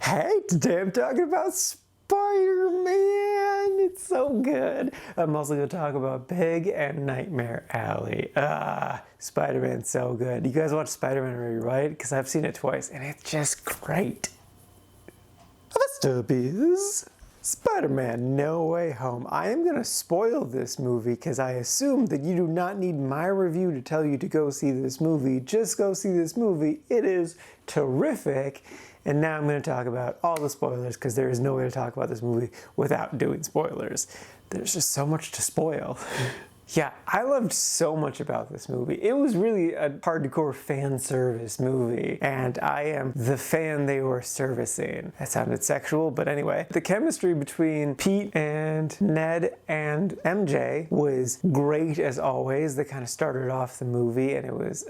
Hey, today I'm talking about Spider-Man. It's so good. I'm also going to talk about Pig and Nightmare Alley. Spider-Man's so good. You guys watch Spider-Man already, right? Because I've seen it twice and it's just great. First up is Spider-Man No Way Home. I am going to spoil this movie because I assume that you do not need my review to tell you to go see this movie. Just go see this movie. It is terrific. And now I'm going to talk about all the spoilers because there is no way to talk about this movie without doing spoilers. There's just so much to spoil. Yeah, I loved so much about this movie. It was really a hardcore fan service movie, and I am the fan they were servicing. That sounded sexual, but anyway. The chemistry between Pete and Ned and MJ was great as always. They kind of started off the movie, and it was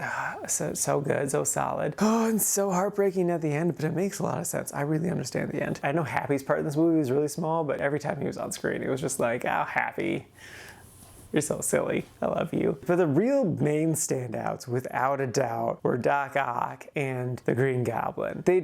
so good, so solid. Oh, and so heartbreaking at the end, but it makes a lot of sense. I really understand the end. I know Happy's part in this movie was really small, but every time he was on screen, it was just like, oh, Happy. You're so silly. I love you. But the real main standouts, without a doubt, were Doc Ock and the Green Goblin. They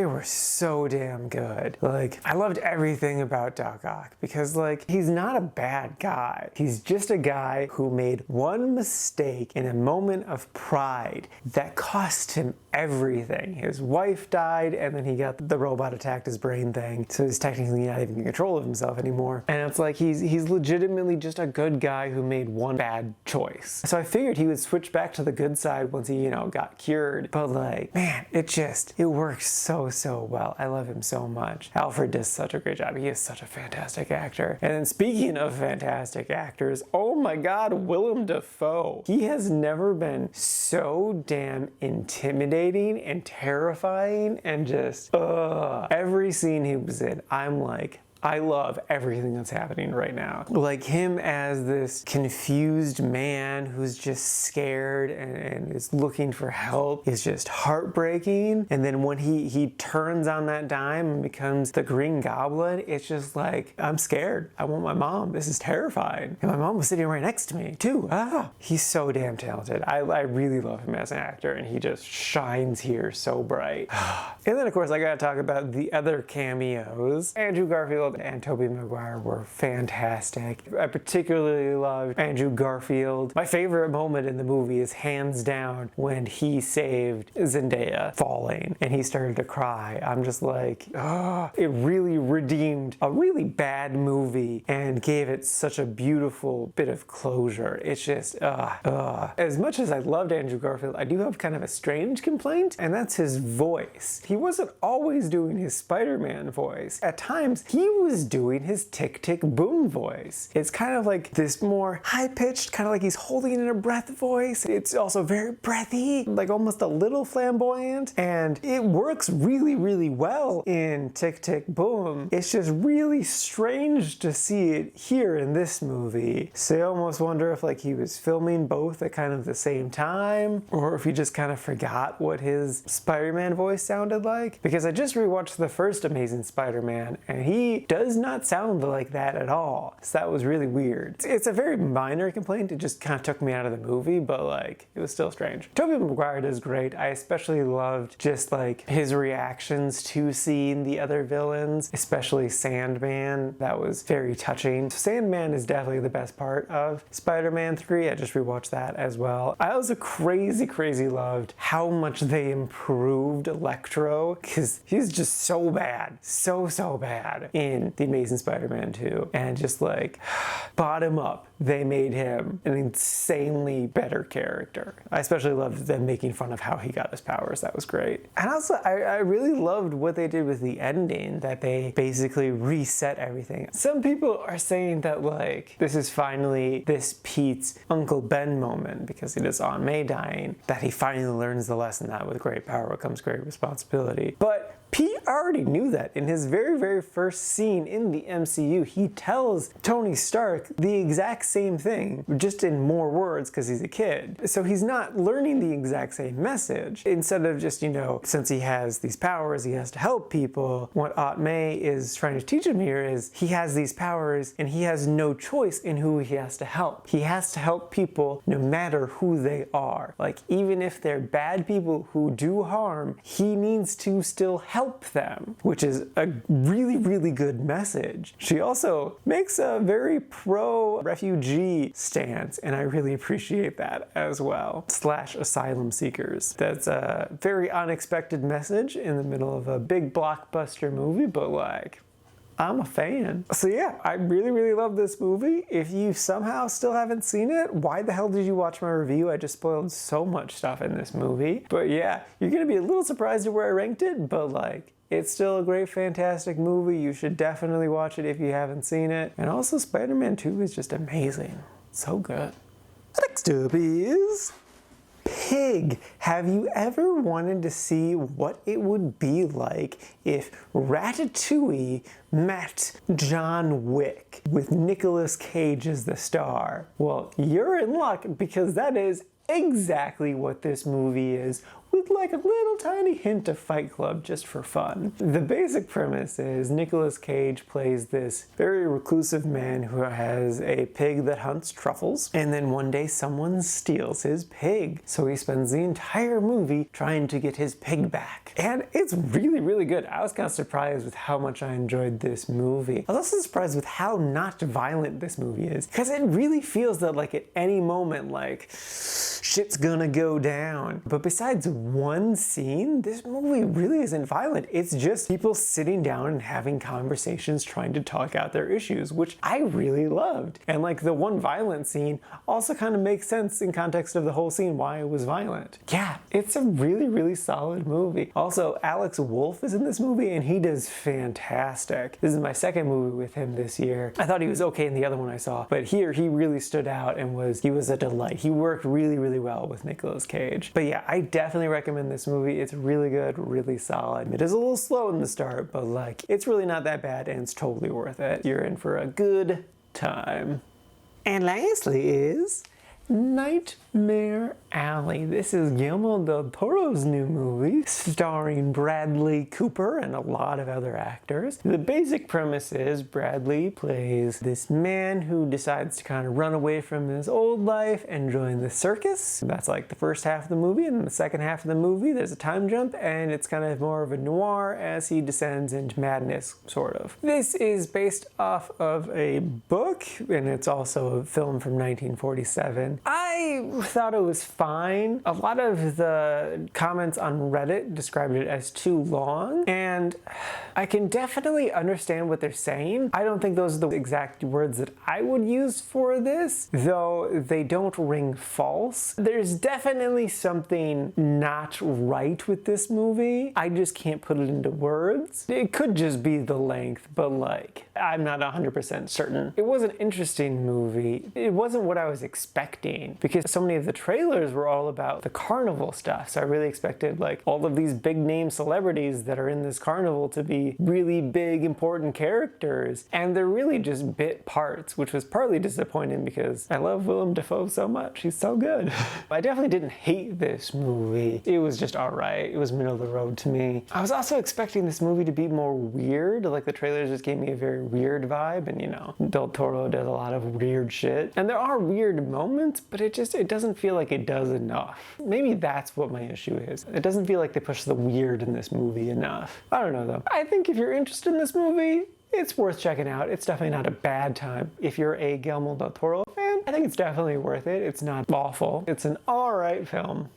were so damn good. Like, I loved everything about Doc Ock because, like, he's not a bad guy. He's just a guy who made one mistake in a moment of pride that cost him everything. His wife died, and then he got the robot attacked his brain thing, so he's technically not even in control of himself anymore. And it's like he's legitimately just a good guy who made one bad choice. So I figured he would switch back to the good side once he, got cured. But like, man, it works so well. I love him so much. Alfred does such a great job. He is such a fantastic actor. And then speaking of fantastic actors, oh my God, Willem Dafoe. He has never been so damn intimidating and terrifying and just, every scene he was in, I'm like, I love everything that's happening right now. Like him as this confused man who's just scared and is looking for help is just heartbreaking. And then when he turns on that dime and becomes the Green Goblin, it's just like, I'm scared. I want my mom. This is terrifying. And my mom was sitting right next to me too. He's so damn talented. I really love him as an actor, and he just shines here so bright. And then of course I gotta talk about the other cameos. Andrew Garfield and Tobey Maguire were fantastic. I particularly loved Andrew Garfield. My favorite moment in the movie is hands down when he saved Zendaya falling and he started to cry. I'm just like, it really redeemed a really bad movie and gave it such a beautiful bit of closure. It's just, As much as I loved Andrew Garfield, I do have kind of a strange complaint, and that's his voice. He wasn't always doing his Spider-Man voice. At times, he was doing his tick tick boom voice. It's kind of like this more high-pitched, kind of like he's holding in a breath voice. It's also very breathy, like almost a little flamboyant, and it works really well in Tick Tick Boom. It's just really strange to see it here in this movie. So I almost wonder if like he was filming both at kind of the same time, or if he just kind of forgot what his Spider-Man voice sounded like. Because I just rewatched the first Amazing Spider-Man, and he does not sound like that at all. So that was really weird. It's a very minor complaint. It just kind of took me out of the movie, but like, it was still strange. Tobey Maguire does great. I especially loved just like his reactions to seeing the other villains, especially Sandman. That was very touching. Sandman is definitely the best part of Spider-Man 3. I just rewatched that as well. I also crazy loved how much they improved Electro, because he's just so bad. So bad in The Amazing Spider-Man 2. And just like, bottom up, they made him an insanely better character. I especially loved them making fun of how he got his powers. That was great. And also, I really loved what they did with the ending, that they basically reset everything. Some people are saying that like, this is finally this Pete's Uncle Ben moment, because it is Aunt May dying, that he finally learns the lesson that with great power comes great responsibility. But Pete already knew that. In his very first scene in the MCU, he tells Tony Stark the exact same thing, just in more words because he's a kid. So he's not learning the exact same message. Instead of just, since he has these powers, he has to help people, what Aunt May is trying to teach him here is he has these powers and he has no choice in who he has to help. He has to help people no matter who they are. Like, even if they're bad people who do harm, he needs to still help them, which is a really, really good message. She also makes a very pro-refugee stance, and I really appreciate that as well. / asylum seekers. That's a very unexpected message in the middle of a big blockbuster movie, but like, I'm a fan. So yeah, I really, really love this movie. If you somehow still haven't seen it, why the hell did you watch my review? I just spoiled so much stuff in this movie. But yeah, you're gonna be a little surprised at where I ranked it, but like, it's still a great, fantastic movie. You should definitely watch it if you haven't seen it. And also, Spider-Man 2 is just amazing. So good. Next up is Pig. Have you ever wanted to see what it would be like if Ratatouille met John Wick with Nicolas Cage as the star? Well, you're in luck because that is exactly what this movie is, with like a little tiny hint of Fight Club just for fun. The basic premise is Nicolas Cage plays this very reclusive man who has a pig that hunts truffles, and then one day someone steals his pig. So he spends the entire movie trying to get his pig back. And it's really, really good. I was kind of surprised with how much I enjoyed this movie. I was also surprised with how not violent this movie is, because it really feels that like at any moment, like, shit's gonna go down. But besides one scene, this movie really isn't violent. It's just people sitting down and having conversations, trying to talk out their issues, which I really loved. And like the one violent scene also kind of makes sense in context of the whole scene why it was violent. Yeah, it's a really, really solid movie. Also, Alex Wolff is in this movie and he does fantastic. This is my second movie with him this year. I thought he was okay in the other one I saw, but here he really stood out and he was a delight. He worked really, really well with Nicolas Cage. But yeah, I definitely recommend this movie. It's really good, really solid. It is a little slow in the start, but like, it's really not that bad and it's totally worth it. You're in for a good time. And lastly is Nightmare Alley. This is Guillermo del Toro's new movie, starring Bradley Cooper and a lot of other actors. The basic premise is Bradley plays this man who decides to kind of run away from his old life and join the circus. That's like the first half of the movie, and in the second half of the movie there's a time jump and it's kind of more of a noir as he descends into madness, sort of. This is based off of a book, and it's also a film from 1947. I thought it was fine. A lot of the comments on Reddit described it as too long, and I can definitely understand what they're saying. I don't think those are the exact words that I would use for this, though they don't ring false. There's definitely something not right with this movie. I just can't put it into words. It could just be the length, but like, I'm not 100% certain. It was an interesting movie. It wasn't what I was expecting, because so many of the trailers were all about the carnival stuff. So I really expected like all of these big name celebrities that are in this carnival to be really big, important characters. And they're really just bit parts, which was partly disappointing because I love Willem Dafoe so much. He's so good. I definitely didn't hate this movie. It was just all right. It was middle of the road to me. I was also expecting this movie to be more weird. Like the trailers just gave me a very weird vibe, and you know, Del Toro does a lot of weird shit. And there are weird moments, but it doesn't feel like it does enough. Maybe that's what my issue is. It doesn't feel like they push the weird in this movie enough. I don't know though. I think if you're interested in this movie, it's worth checking out. It's definitely not a bad time. If you're a Guillermo del Toro fan, I think it's definitely worth it. It's not awful. It's an alright film.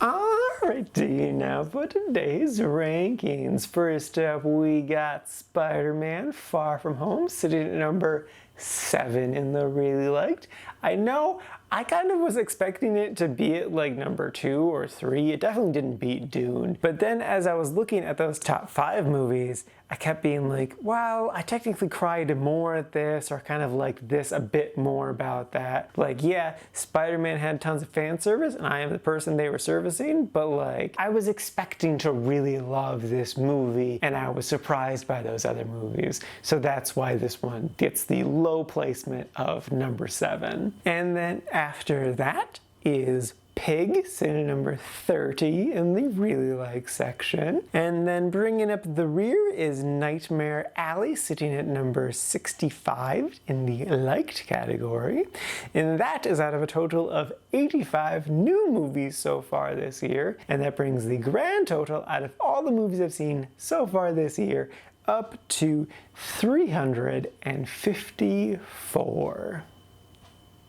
Alrighty, now for today's rankings. First up, we got Spider-Man Far From Home, sitting at number 7 in the really liked. I know I kind of was expecting it to be at like number 2 or 3. It definitely didn't beat Dune. But then as I was looking at those top 5 movies, I kept being like, well, I technically cried more at this, or kind of like this a bit more about that. Like, yeah, Spider-Man had tons of fan service, and I am the person they were servicing, but like, I was expecting to really love this movie, and I was surprised by those other movies. So that's why this one gets the low placement of number 7. And then after that is Pig, sitting at number 30 in the really like section. And then bringing up the rear is Nightmare Alley, sitting at number 65 in the liked category. And that is out of a total of 85 new movies so far this year. And that brings the grand total out of all the movies I've seen so far this year up to 354.